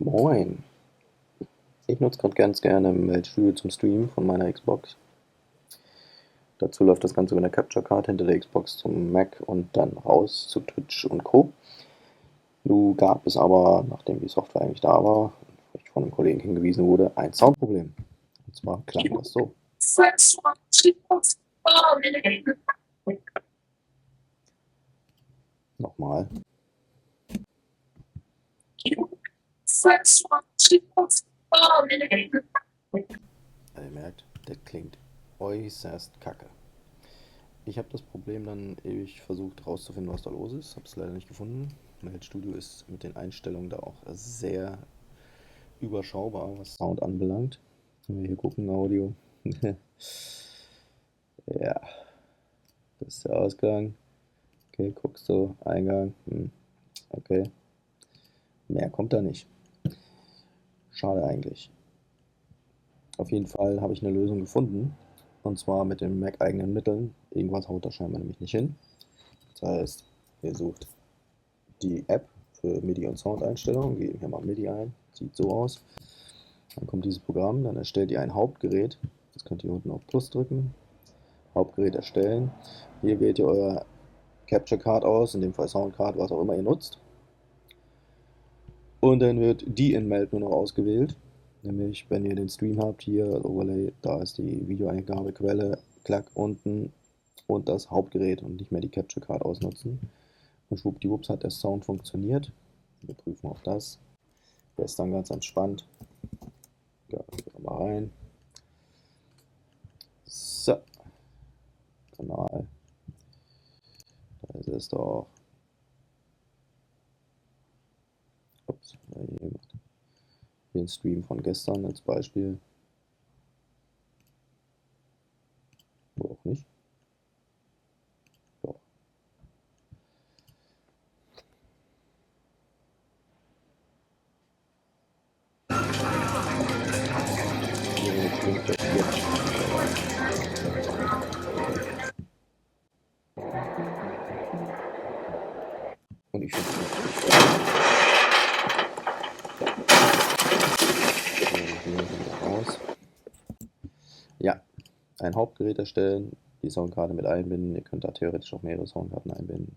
Moin. Ich nutze gerade ganz gerne Melt Studio zum Streamen von meiner Xbox. Dazu läuft das Ganze mit einer Capture Card hinter der Xbox zum Mac und dann raus zu Twitch und Co. Nun gab es aber, nachdem die Software eigentlich da war und ich von einem Kollegen hingewiesen wurde, ein Soundproblem. Und zwar klang das so. Nochmal. Ihr merkt, das klingt äußerst kacke. Ich habe das Problem dann ewig versucht rauszufinden, was da los ist. Habe es leider nicht gefunden. Melt Studio ist mit den Einstellungen da auch sehr überschaubar, was Sound anbelangt. Wenn wir hier gucken, Audio. Ja, das ist der Ausgang. Okay, guckst du, Eingang. Okay, mehr kommt da nicht. Schade eigentlich. Auf jeden Fall habe ich eine Lösung gefunden. Und zwar mit den Mac-eigenen Mitteln. Irgendwas haut da scheinbar nämlich nicht hin. Das heißt, ihr sucht die App für MIDI- und Soundeinstellungen. Geben hier mal MIDI ein. Sieht so aus. Dann kommt dieses Programm. Dann erstellt ihr ein Hauptgerät. Das könnt ihr unten auf Plus drücken. Hauptgerät erstellen. Hier wählt ihr euer Capture Card aus, in dem Fall Soundcard, was auch immer ihr nutzt. Und dann wird die in Melt nur noch ausgewählt. Nämlich, wenn ihr den Stream habt, hier das Overlay, da ist die Videoeingabequelle, klack unten und das Hauptgerät und nicht mehr die Capture Card ausnutzen. Und schwuppdiwupps hat der Sound funktioniert. Wir prüfen auch das. Der ist dann ganz entspannt. Ja, mal rein. So. Kanal. Da ist es doch. Ups, hier ein Stream von gestern als Beispiel. Oder auch nicht. Doch. Hier klingt das jetzt. Und ich finde es richtig raus. Ja, ein Hauptgerät erstellen, die Soundkarte mit einbinden. Ihr könnt da theoretisch auch mehrere Soundkarten einbinden.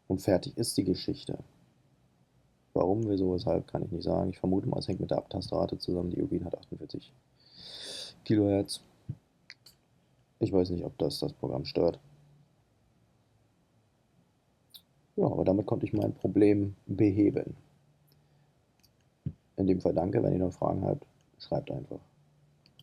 Und fertig ist die Geschichte. Warum, wieso, weshalb, kann ich nicht sagen. Ich vermute mal, es hängt mit der Abtastrate zusammen. Die Urbin hat 48 Kilohertz. Ich weiß nicht, ob das Programm stört. Ja, aber damit konnte ich mein Problem beheben. In dem Fall danke. Wenn ihr noch Fragen habt, schreibt einfach.